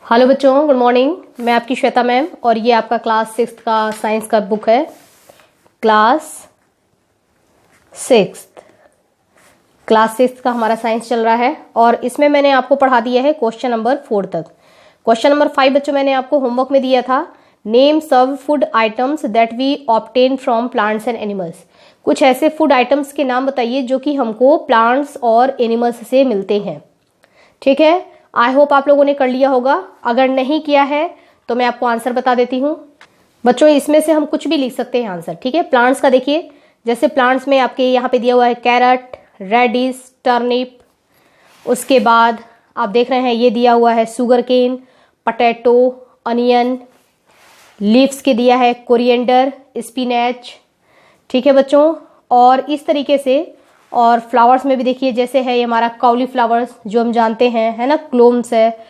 Hello बच्चों, good morning. मैं आपकी श्वेता मैम और ये आपका क्लास 6 का साइंस का बुक है। क्लास 6 का हमारा साइंस चल रहा है और इसमें मैंने आपको पढ़ा दिया है क्वेश्चन नंबर 4 तक। क्वेश्चन नंबर 5 बच्चों मैंने आपको होमवर्क में दिया था, नेम सब food items that we obtain from plants and animals. कुछ ऐसे फूड आइटम्स के नाम बताइए जो कि हमको प्लांट्स और एनिमल्स से मिलते हैं। ठीक है, आई होप आप लोगों ने कर लिया होगा। अगर नहीं किया है तो मैं आपको आंसर बता देती हूँ। बच्चों इसमें से हम कुछ भी लिख सकते हैं आंसर। ठीक है, प्लांट्स का देखिए, जैसे प्लांट्स में आपके यहाँ पे दिया हुआ है कैरट, रेडिश, टर्निप। उसके बाद आप देख रहे हैं ये दिया हुआ है sugarcane, potato, onion. Leaves के दिया है कोरिएंडर, स्पिनच। ठीक है बच्चों, और इस तरीके से और फ्लावर्स में भी देखिए, जैसे है ये हमारा कॉलीफ्लावर्स जो हम जानते हैं, है ना, क्लोव्स है,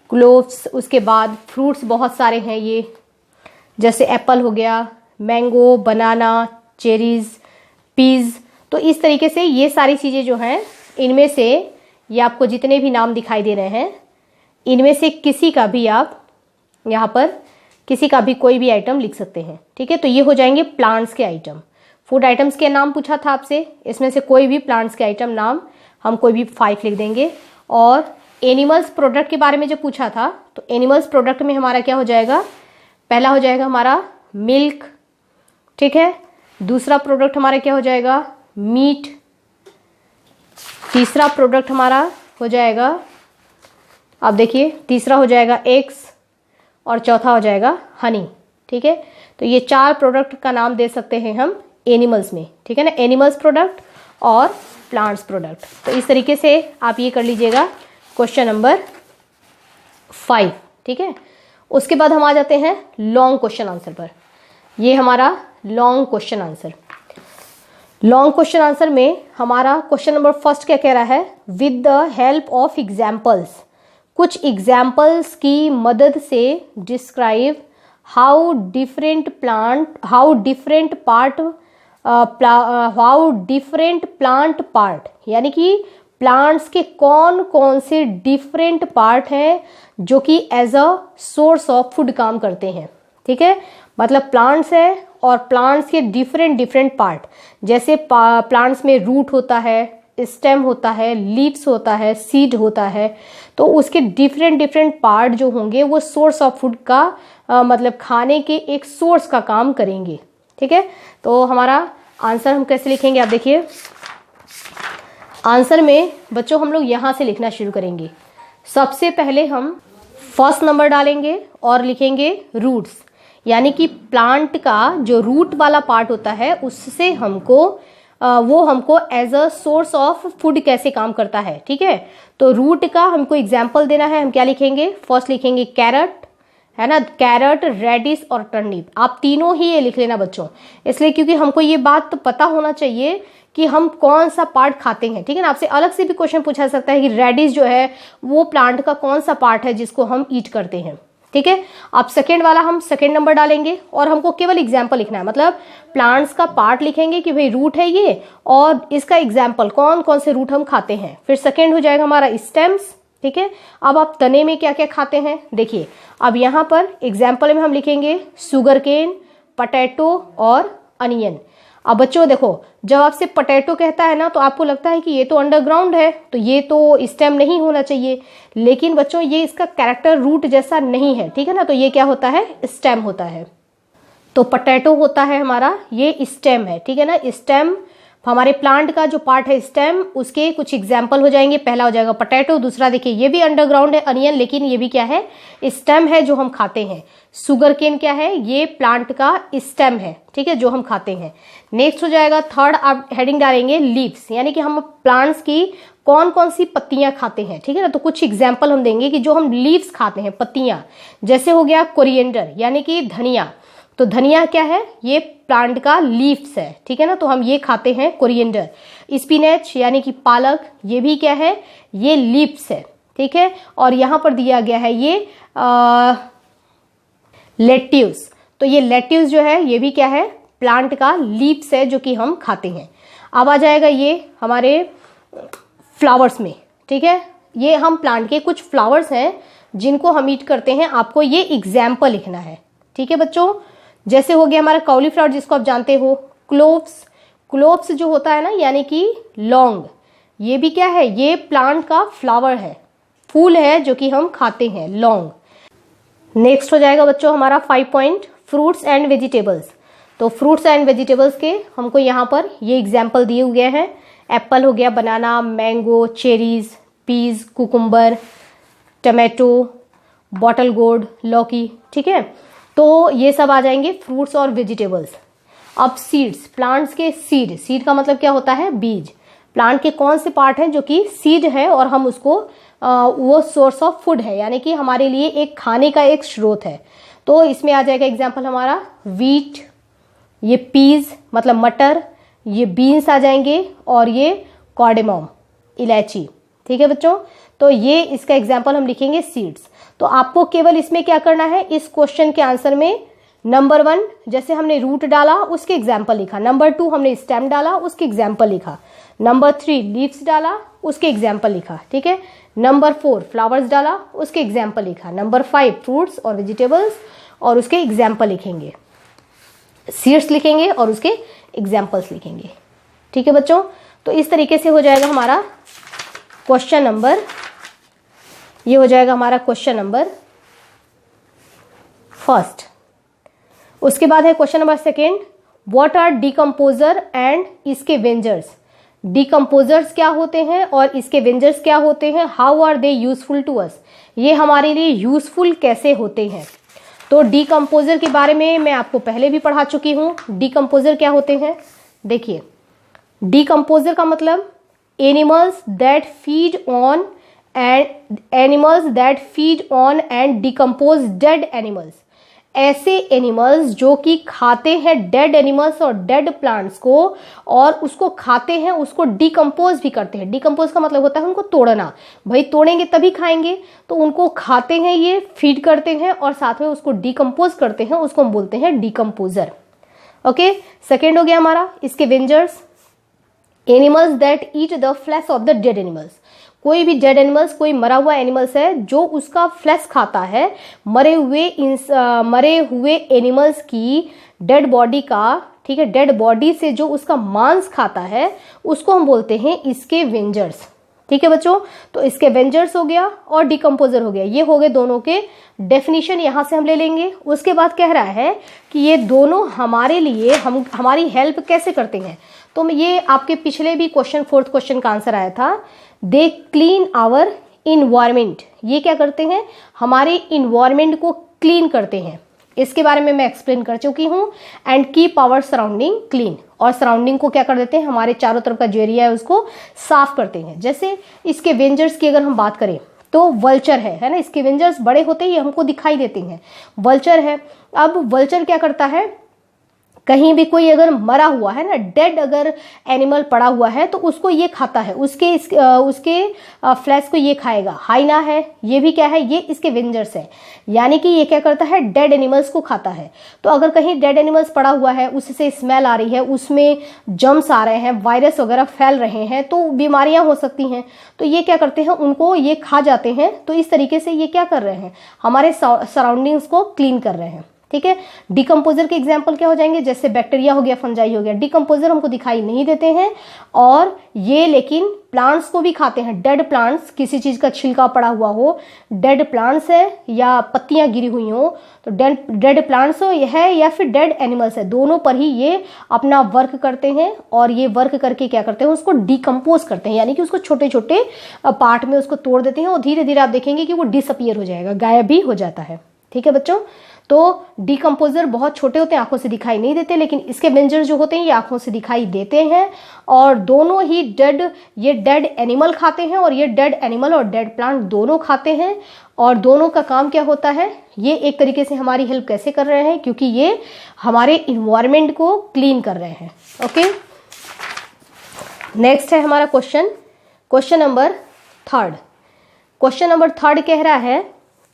क्लोव्स। उसके बाद फ्रूट्स बहुत सारे हैं ये, जैसे एप्पल हो गया, मैंगो, बनाना, चेरीज, पीज। तो इस तरीके से ये सारी चीज़ें जो हैं, इनमें से ये आपको जितने भी नाम दिखाई दे रहे हैं, इनमें से किसी का भी आप यहाँ पर किसी का भी कोई भी आइटम लिख सकते हैं। ठीक है, तो ये हो जाएंगे प्लांट्स के आइटम। फूड आइटम्स के नाम पूछा था आपसे, इसमें से कोई भी प्लांट्स के आइटम नाम हम कोई भी 5 लिख देंगे। और एनिमल्स प्रोडक्ट के बारे में जो पूछा था, तो एनिमल्स प्रोडक्ट में हमारा क्या हो जाएगा, पहला हो जाएगा हमारा मिल्क। ठीक है, दूसरा प्रोडक्ट हमारा क्या हो जाएगा, मीट। तीसरा प्रोडक्ट हमारा हो जाएगा, आप देखिए, तीसरा हो जाएगा एग्स और चौथा हो जाएगा हनी। ठीक है, तो ये 4 प्रोडक्ट का नाम दे सकते हैं हम एनिमल्स में। ठीक है ना, एनिमल्स प्रोडक्ट और प्लांट्स प्रोडक्ट। तो इस तरीके से आप ये कर लीजिएगा क्वेश्चन नंबर 5। ठीक है, उसके बाद हम आ जाते हैं लॉन्ग क्वेश्चन आंसर पर। ये हमारा long question answer. Long question answer में हमारा क्वेश्चन नंबर 1 क्या कह रहा है, with the help of examples, कुछ एग्जाम्पल्स की मदद से describe how different plant part, यानी कि प्लांट्स के कौन कौन से डिफरेंट पार्ट हैं जो कि as a source of food काम करते हैं। ठीक है, मतलब प्लांट्स है और प्लांट्स के डिफरेंट पार्ट, जैसे प्लांट्स में रूट होता है, स्टेम होता है, लीव्स होता है, सीड होता है। तो उसके डिफरेंट पार्ट जो होंगे वो सोर्स ऑफ फूड का मतलब खाने के एक सोर्स का काम करेंगे। ठीक है, तो हमारा आंसर हम कैसे लिखेंगे, आप देखिए। आंसर में बच्चों हम लोग यहाँ से लिखना शुरू करेंगे। सबसे पहले हम फर्स्ट नंबर डालेंगे और लिखेंगे रूट्स, यानी कि प्लांट का जो रूट वाला पार्ट होता है उससे हमको वो हमको as a source of food कैसे काम करता है। ठीक है, तो रूट का हमको एग्जाम्पल देना है। हम क्या लिखेंगे, फर्स्ट लिखेंगे कैरट, है ना, कैरट, रेडिश और टर्निप। आप तीनों ही ये लिख लेना बच्चों, इसलिए क्योंकि हमको ये बात तो पता होना चाहिए कि हम कौन सा पार्ट खाते हैं। ठीक है ना, आपसे अलग से भी क्वेश्चन पूछा सकता है कि रेडिश जो है वो प्लांट का कौन सा पार्ट है जिसको हम ईट करते हैं। ठीक है, अब सेकेंड वाला हम सेकेंड नंबर डालेंगे और हमको केवल एग्जाम्पल लिखना है, मतलब प्लांट्स का पार्ट लिखेंगे कि भाई रूट है ये और इसका एग्जाम्पल कौन कौन से रूट हम खाते हैं। फिर सेकेंड हो जाएगा हमारा स्टेम्स। ठीक है, अब आप तने में क्या क्या खाते हैं देखिए। अब यहाँ पर एग्जाम्पल में हम लिखेंगे सुगर केन, पटेटो और अनियन। अब बच्चों देखो, जब आपसे पटेटो कहता है ना तो आपको लगता है कि ये तो अंडरग्राउंड है, तो ये तो स्टेम नहीं होना चाहिए, लेकिन बच्चों ये इसका कैरेक्टर रूट जैसा नहीं है। ठीक है ना, तो ये क्या होता है, स्टेम होता है। तो पटेटो होता है हमारा, ये स्टेम है। ठीक है ना, स्टेम हमारे प्लांट का जो पार्ट है स्टेम, उसके कुछ एग्जाम्पल हो जाएंगे। पहला हो जाएगा पटेटो, दूसरा देखिए ये भी अंडरग्राउंड है अनियन, लेकिन ये भी क्या है, स्टेम है जो हम खाते हैं। सुगर केन क्या है, ये प्लांट का स्टेम है। ठीक है, जो हम खाते हैं। नेक्स्ट हो जाएगा थर्ड, आप हेडिंग डालेंगे लीव्स, यानी कि हम प्लांट्स की कौन कौन सी पत्तियां खाते हैं। ठीक है ना, तो कुछ एग्जाम्पल हम देंगे कि जो हम लीव्स खाते हैं, पत्तियां, जैसे हो गया कोरिएंडर यानी कि धनिया। तो धनिया क्या है, ये प्लांट का लीव्स है। ठीक है ना, तो हम ये खाते हैं कोरिएंडर। स्पिनच यानी कि पालक, ये भी क्या है, ये लीव्स है। ठीक है, और यहाँ पर दिया गया है ये लेट्यूस, तो ये लेट्यूस जो है ये भी क्या है, प्लांट का लीव्स है जो कि हम खाते हैं। अब आ जाएगा ये हमारे फ्लावर्स में। ठीक है, ये हम प्लांट के कुछ फ्लावर्स हैं जिनको हम ईट करते हैं, आपको ये एग्जाम्पल लिखना है। ठीक है बच्चों, जैसे हो गया हमारा कॉलीफ्लावर जिसको आप जानते हो, क्लोव्स, क्लोव्स जो होता है ना यानी कि लौंग, ये भी क्या है, ये प्लांट का फ्लावर है, फूल है जो कि हम खाते हैं, लौंग। नेक्स्ट हो जाएगा बच्चों हमारा 5 पॉइंट, फ्रूट्स एंड वेजिटेबल्स। तो फ्रूट्स एंड वेजिटेबल्स के हमको यहाँ पर ये एग्जाम्पल दिए हुए हैं। एप्पल हो गया, banana, mango, cherries, peas, cucumber, tomato, bottle gourd, लौकी। ठीक है, तो ये सब आ जाएंगे फ्रूट्स और वेजिटेबल्स। अब सीड्स, प्लांट्स के सीड, सीड का मतलब क्या होता है, बीज। प्लांट के कौन से पार्ट हैं जो कि सीड है और हम उसको वो सोर्स ऑफ फूड है, यानी कि हमारे लिए एक खाने का एक स्रोत है। तो इसमें आ जाएगा एग्जाम्पल हमारा वीट, ये पीज मतलब मटर, ये बीन्स आ जाएंगे, और ये कार्डेमम, इलायची। ठीक है बच्चों, तो ये इसका एग्जाम्पल हम लिखेंगे सीड्स। तो आपको केवल इसमें क्या करना है, इस क्वेश्चन के आंसर में नंबर 1 जैसे हमने रूट डाला उसके एग्जाम्पल लिखा, नंबर 2 हमने स्टेम डाला उसके एग्जाम्पल लिखा, नंबर 3 लीव्स डाला उसके एग्जाम्पल लिखा। ठीक है, नंबर 4 फ्लावर्स डाला उसके एग्जाम्पल लिखा, नंबर 5 फ्रूट्स और वेजिटेबल्स और उसके एग्जाम्पल लिखेंगे, सीड्स लिखेंगे और उसके एग्जाम्पल्स लिखेंगे। ठीक है बच्चों, तो इस तरीके से हो जाएगा हमारा क्वेश्चन नंबर, ये हो जाएगा हमारा क्वेश्चन नंबर फर्स्ट। उसके बाद है question number second, what are decomposer and scavengers. Decomposers क्या होते हैं और इसके वेंजर्स क्या होते हैं, how are they useful to us, ये हमारे लिए यूजफुल कैसे होते हैं। तो डिकम्पोजर के बारे में मैं आपको पहले भी पढ़ा चुकी हूँ। डिकम्पोजर क्या होते हैं, देखिए, डिकम्पोजर का मतलब animals that feed on and decompose dead animals, ऐसे एनिमल्स जो कि खाते हैं डेड एनिमल्स और डेड प्लांट्स को, और उसको खाते हैं, उसको डिकम्पोज भी करते हैं। डिकम्पोज का मतलब होता है उनको तोड़ना, भाई तोड़ेंगे तभी खाएंगे, तो उनको खाते हैं, ये फीड करते हैं और साथ में उसको डिकम्पोज करते हैं, उसको हम बोलते हैं डिकम्पोजर। ओके, सेकेंड हो गया हमारा इसके scavengers, animals that eat the flesh of the dead animals. कोई भी डेड एनिमल्स, कोई मरा हुआ एनिमल्स है जो उसका फ्लैश खाता है, मरे हुए एनिमल्स की डेड बॉडी का, ठीक है, डेड बॉडी से जो उसका मांस खाता है उसको हम बोलते हैं इसके वेंजर्स। ठीक है बच्चों, तो इसके वेंजर्स हो गया और डिकम्पोजर हो गया, ये हो गए दोनों के डेफिनेशन, यहां से हम ले लेंगे। उसके बाद कह रहा है कि ये दोनों हमारे लिए हमारी हेल्प कैसे करते हैं। तो ये आपके पिछले भी क्वेश्चन, 4th क्वेश्चन का आंसर आया था, दे क्लीन आवर इन्वायरमेंट, ये क्या करते हैं, हमारे इन्वायरमेंट को क्लीन करते हैं। इसके बारे में मैं एक्सप्लेन कर चुकी हूँ। And keep our surrounding clean, और सराउंडिंग को क्या कर देते हैं, हमारे चारों तरफ का जो एरिया है उसको साफ करते हैं। जैसे इसके वेंजर्स की अगर हम बात करें तो वल्चर है ना, इसके वेंजर्स बड़े होते ही हमको दिखाई देते हैं, वल्चर है। अब वल्चर क्या करता है, कहीं भी कोई अगर मरा हुआ है ना, डेड अगर एनिमल पड़ा हुआ है तो उसको ये खाता है, उसके फ्लैश को ये खाएगा। हाइना है, ये भी क्या है, ये इसके वेंजर्स है, यानी कि ये क्या करता है, डेड एनिमल्स को खाता है। तो अगर कहीं डेड एनिमल्स पड़ा हुआ है, उससे स्मेल आ रही है, उसमें जम्स आ रहे हैं, वायरस वगैरह फैल रहे हैं, तो बीमारियां हो सकती हैं, तो ये क्या करते हैं, उनको ये खा जाते हैं। तो इस तरीके से ये क्या कर रहे हैं, हमारे सराउंडिंग्स को क्लीन कर रहे हैं। ठीक है, डिकम्पोजर के एग्जाम्पल क्या हो जाएंगे, जैसे बैक्टीरिया हो गया, फंजाई हो गया। डिकम्पोजर हमको दिखाई नहीं देते हैं और ये लेकिन प्लांट्स को भी खाते हैं। डेड प्लांट्स, किसी चीज का छिलका पड़ा हुआ हो, डेड प्लांट्स है या पत्तियां गिरी हुई हो, तो डेड प्लांट्स हो है या फिर डेड एनिमल्स है, दोनों पर ही ये अपना वर्क करते हैं। और ये वर्क करके क्या करते हैं, उसको डिकम्पोज करते हैं, यानी कि उसको छोटे छोटे पार्ट में उसको तोड़ देते हैं और धीरे धीरे आप देखेंगे कि वो डिसअपियर हो जाएगा, गायब भी हो जाता है। ठीक है बच्चों, तो डिकम्पोजर बहुत छोटे होते हैं, आंखों से दिखाई नहीं देते, लेकिन इसके वेंजर जो होते हैं ये आंखों से दिखाई देते हैं। और दोनों ही ये डेड एनिमल खाते हैं, और ये डेड एनिमल और डेड प्लांट दोनों खाते हैं। और दोनों का काम क्या होता है, ये एक तरीके से हमारी हेल्प कैसे कर रहे हैं, क्योंकि ये हमारे इन्वायरमेंट को क्लीन कर रहे हैं। ओके, नेक्स्ट है हमारा क्वेश्चन नंबर 3। क्वेश्चन नंबर 3 कह रहा है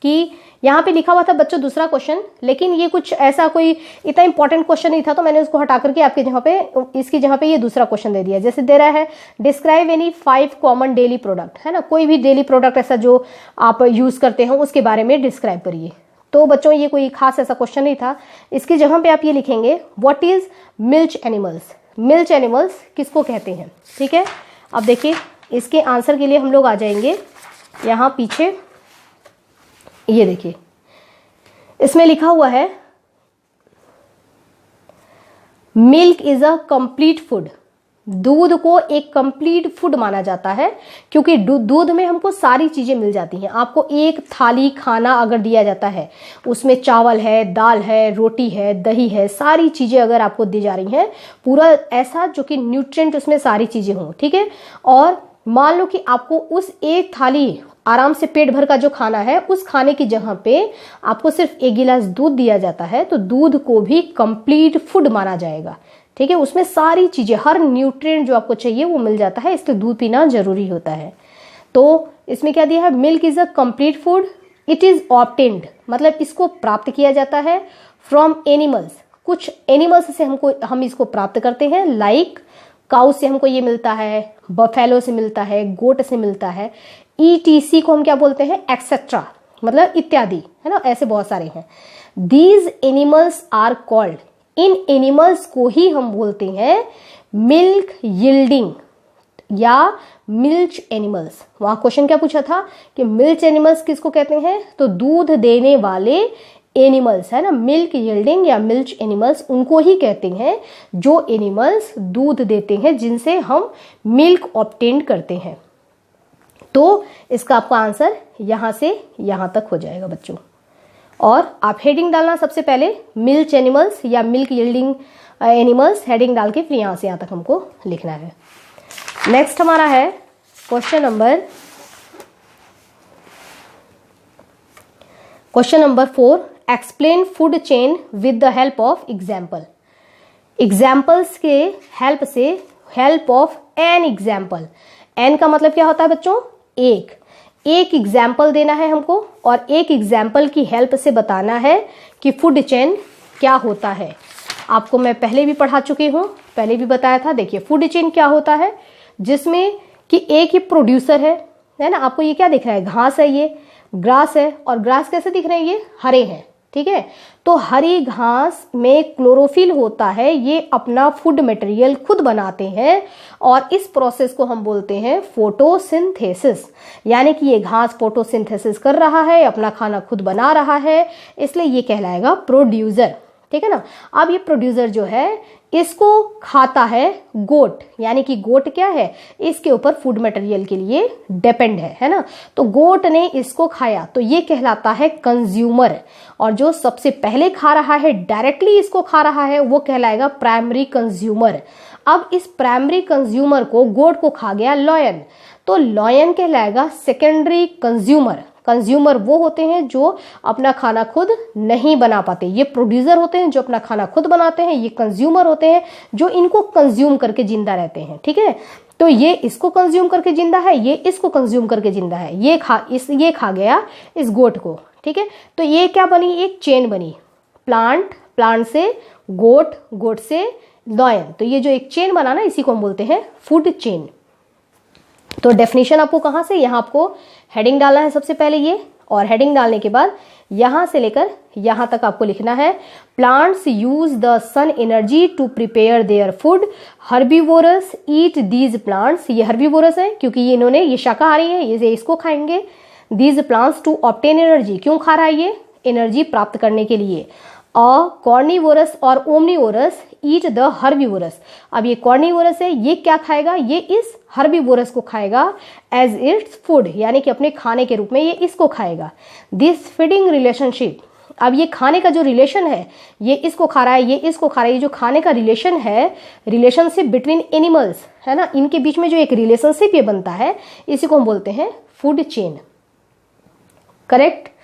कि यहाँ पे लिखा हुआ था बच्चों दूसरा क्वेश्चन, लेकिन ये कुछ ऐसा कोई इतना इंपॉर्टेंट क्वेश्चन नहीं था, तो मैंने उसको हटा करके आपके जगह पे इसकी जगह पे ये दूसरा क्वेश्चन दे दिया। जैसे दे रहा है describe any 5 common daily product, है ना, कोई भी डेली प्रोडक्ट ऐसा जो आप यूज करते हो उसके बारे में डिस्क्राइब करिए। तो बच्चों ये कोई खास ऐसा क्वेश्चन नहीं था। इसकी जगह पे आप ये लिखेंगे what is milch animals. Milch animals किसको कहते हैं, ठीक है। अब देखिए इसके आंसर के लिए हम लोग आ जाएंगे यहाँ पीछे, ये देखिए इसमें लिखा हुआ है milk is a complete food. दूध को एक कंप्लीट फूड माना जाता है, क्योंकि दूध में हमको सारी चीजें मिल जाती हैं। आपको एक थाली खाना अगर दिया जाता है, उसमें चावल है, दाल है, रोटी है, दही है, सारी चीजें अगर आपको दी जा रही हैं, पूरा ऐसा जो कि न्यूट्रिएंट उसमें सारी चीजें हों, ठीक है। और मान लो कि आपको उस एक थाली आराम से पेट भर का जो खाना है, उस खाने की जगह पे आपको सिर्फ 1 गिलास दूध दिया जाता है, तो दूध को भी कंप्लीट फूड माना जाएगा, ठीक है। उसमें सारी चीजें, हर न्यूट्रिएंट जो आपको चाहिए वो मिल जाता है, इसलिए दूध पीना जरूरी होता है। तो इसमें क्या दिया है, milk is a complete food, it is obtained, मतलब इसको प्राप्त किया जाता है फ्रॉम एनिमल्स, कुछ एनिमल्स से हम इसको प्राप्त करते हैं। लाइक काउ से हमको ये मिलता है, बफेलो से मिलता है, गोट से मिलता है, ETC को हम क्या बोलते हैं, एक्सेट्रा, मतलब इत्यादि, है ना, ऐसे बहुत सारे हैं। दीज एनिमल्स आर कॉल्ड, इन एनिमल्स को ही हम बोलते हैं मिल्क यील्डिंग या मिल्च एनिमल्स। वहां क्वेश्चन क्या पूछा था कि मिल्च एनिमल्स किसको कहते हैं, तो दूध देने वाले एनिमल्स, है ना, मिल्क यील्डिंग या मिल्च एनिमल्स उनको ही कहते हैं जो एनिमल्स दूध देते हैं, जिनसे हम मिल्क ऑब्टेन करते हैं। तो इसका आपका आंसर यहां से यहां तक हो जाएगा बच्चों। और आप हेडिंग डालना सबसे पहले मिल्च एनिमल्स या मिल्क यील्डिंग एनिमल्स, हेडिंग डाल के फिर यहां से यहां तक हमको लिखना है। नेक्स्ट हमारा है question number 4, explain food chain with the help of example. Examples के हेल्प से, help of an example, an का मतलब क्या होता है बच्चों, एक एग्जाम्पल देना है हमको, और एक एग्जाम्पल की हेल्प से बताना है कि फूड चेन क्या होता है। आपको मैं पहले भी पढ़ा चुकी हूँ, पहले भी बताया था। देखिए फूड चेन क्या होता है, जिसमें कि एक ही प्रोड्यूसर है ना। आपको ये क्या दिख रहा है, घास है, ये ग्रास है, और ग्रास कैसे दिख रहे हैं, ये हरे हैं, ठीक है। तो हरी घास में क्लोरोफिल होता है, ये अपना फूड मटेरियल खुद बनाते हैं, और इस प्रोसेस को हम बोलते हैं फोटोसिंथेसिस। यानी कि ये घास फोटोसिंथेसिस कर रहा है, अपना खाना खुद बना रहा है, इसलिए ये कहलाएगा प्रोड्यूसर, ठीक है ना। अब ये प्रोड्यूसर जो है इसको खाता है गोट, यानी कि गोट क्या है, इसके ऊपर फूड मटेरियल के लिए डिपेंड है ना। तो गोट ने इसको खाया, तो ये कहलाता है कंज्यूमर, और जो सबसे पहले खा रहा है, डायरेक्टली इसको खा रहा है, वो कहलाएगा प्राइमरी कंज्यूमर। अब इस प्राइमरी कंज्यूमर को, गोट को खा गया लॉयन, तो लॉयन कहलाएगा सेकेंडरी कंज्यूमर। कंज्यूमर वो होते हैं जो अपना खाना खुद नहीं बना पाते, ये प्रोड्यूसर होते हैं जो अपना खाना खुद बनाते हैं, ये कंज्यूमर होते हैं जो इनको कंज्यूम करके जिंदा रहते हैं, ठीक है। तो ये इसको कंज्यूम करके जिंदा है, ये इसको कंज्यूम करके जिंदा है, ये खा गया इस गोट को, ठीक है। तो ये क्या बनी, एक चेन बनी, प्लांट से गोट, गोट से लॉयन, तो ये जो एक चेन बना ना, इसी को हम बोलते हैं फूड चेन। तो डेफिनेशन आपको कहाँ से, यहाँ आपको हेडिंग डालना है सबसे पहले ये, और हेडिंग डालने के बाद यहां से लेकर यहां तक आपको लिखना है plants use the sun energy to prepare their food, herbivores eat these plants, ये हर्बीवोरस है क्योंकि ये इन्होंने, ये शाकाहारी है, ये इसको खाएंगे। These plants to obtain energy, क्यों खा रहा है ये, एनर्जी प्राप्त करने के लिए। कॉर्निवोरस और ओमनीवोरस ईट द हर्बीवोरस, अब ये कॉर्निवोरस है, ये क्या खाएगा, ये इस हर्बीवोरस को खाएगा एज इट्स फूड, यानी कि अपने खाने के रूप में ये इसको खाएगा। दिस फीडिंग रिलेशनशिप, अब ये खाने का जो रिलेशन है, ये इसको खा रहा है, ये इसको खा रहा है, ये जो खाने का रिलेशन है, रिलेशनशिप बिटवीन एनिमल्स, है ना, इनके बीच में जो एक रिलेशनशिप ये बनता है, इसी को हम बोलते हैं फूड चेन, करेक्ट।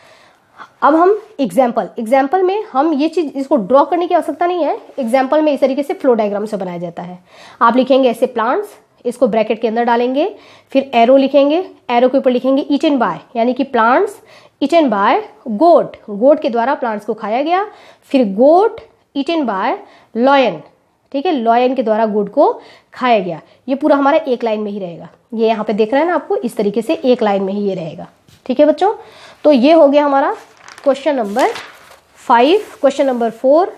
अब हम एग्जाम्पल में हम ये चीज, इसको ड्रॉ करने की आवश्यकता नहीं है, एग्जाम्पल में इस तरीके से फ्लो डायग्राम से बनाया जाता है। आप लिखेंगे ऐसे प्लांट्स, इसको ब्रैकेट के अंदर डालेंगे, फिर एरो लिखेंगे, एरो के ऊपर लिखेंगे ईटन बाय, यानी कि प्लांट्स ईटन बाय गोट, गोट के द्वारा प्लांट्स को खाया गया। फिर गोट ईटन बाय लॉयन, ठीक है, लॉयन के द्वारा गोट को खाया गया। ये पूरा हमारा एक लाइन में ही रहेगा, ये यहाँ पे देख रहे हैं ना आपको, इस तरीके से एक लाइन में ही ये रहेगा, ठीक है बच्चों। तो ये हो गया हमारा question number 5। Question number 4,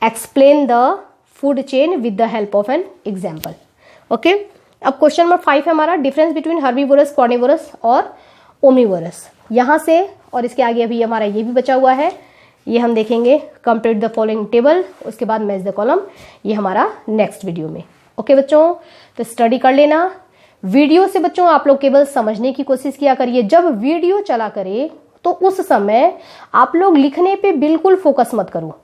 explain the food chain with the help of an example. Okay, अब क्वेश्चन नंबर 5 है हमारा डिफरेंस बिटवीन हर्बीवोरस, कार्निवोरस और ओमनीवोरस। यहाँ से और इसके आगे अभी हमारा ये भी बचा हुआ है, ये हम देखेंगे कंप्लीट द फॉलोइंग टेबल, उसके बाद मैच द कॉलम, ये हमारा नेक्स्ट वीडियो में। ओके बच्चों, तो स्टडी कर लेना। वीडियो से बच्चों आप लोग केवल समझने की कोशिश किया करिए। जब वीडियो चला करे तो उस समय आप लोग लिखने पे बिल्कुल फोकस मत करो,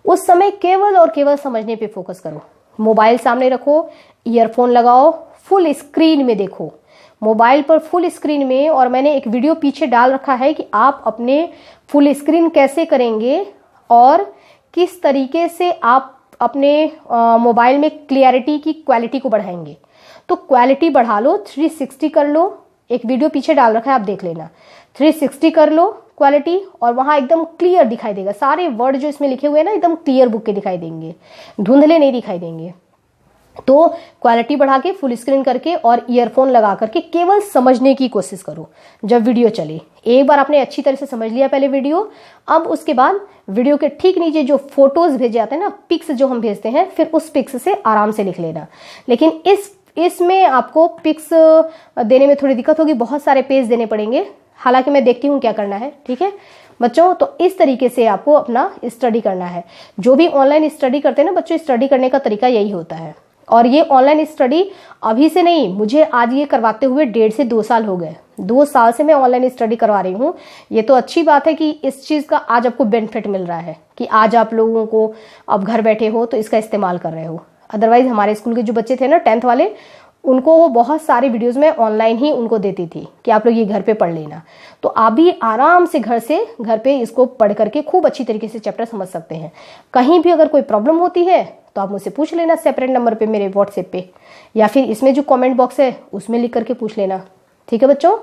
उस समय केवल और केवल समझने पे फोकस करो। मोबाइल सामने रखो, ईयरफोन लगाओ, फुल स्क्रीन में देखो, मोबाइल पर फुल स्क्रीन में। और मैंने एक वीडियो पीछे डाल रखा है कि आप अपने फुल स्क्रीन कैसे करेंगे और किस तरीके से आप अपने मोबाइल में क्लियरिटी की क्वालिटी को बढ़ाएंगे। तो क्वालिटी बढ़ा लो, 360 कर लो, एक वीडियो पीछे डाल रखा है आप देख लेना, 360 कर लो क्वालिटी, और वहां एकदम क्लियर दिखाई देगा, सारे वर्ड जो इसमें लिखे हुए हैं ना एकदम क्लियर बुक के दिखाई देंगे, धुंधले नहीं दिखाई देंगे। तो क्वालिटी बढ़ा के फुल स्क्रीन करके और ईयरफोन लगा करके केवल समझने की कोशिश करो जब वीडियो चले। एक बार आपने अच्छी तरह से समझ लिया पहले वीडियो, अब उसके बाद वीडियो के ठीक नीचे जो फोटोज भेजे जाते हैं ना, पिक्स जो हम भेजते हैं, फिर उस पिक्स से आराम से लिख लेना। लेकिन इसमें आपको पिक्स देने में थोड़ी दिक्कत होगी, बहुत सारे पेज देने पड़ेंगे, हालांकि मैं देखती हूँ क्या करना है, ठीक है बच्चों। तो इस तरीके से आपको अपना स्टडी करना है। जो भी ऑनलाइन स्टडी करते हैं ना बच्चों, स्टडी करने का तरीका यही होता है। और ये ऑनलाइन स्टडी अभी से नहीं, मुझे आज ये करवाते हुए 1.5 से 2 साल हो गए, 2 साल से मैं ऑनलाइन स्टडी करवा रही हूँ। ये तो अच्छी बात है कि इस चीज़ का आज आपको बेनिफिट मिल रहा है कि आज आप लोगों को अब घर बैठे हो तो इसका इस्तेमाल कर रहे हो। अदरवाइज हमारे स्कूल के जो बच्चे थे ना 10th वाले, उनको वो बहुत सारे वीडियोस में ऑनलाइन ही उनको देती थी कि आप लोग ये घर पे पढ़ लेना। तो आप भी आराम से घर पे इसको पढ़ करके खूब अच्छी तरीके से चैप्टर समझ सकते हैं। कहीं भी अगर कोई प्रॉब्लम होती है तो आप मुझसे पूछ लेना सेपरेट नंबर पे, मेरे व्हाट्सएप पे, या फिर इसमें जो कमेंट बॉक्स है उसमें लिख करके पूछ लेना, ठीक है बच्चों।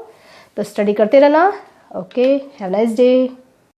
तो स्टडी करते रहना। Okay, have nice day.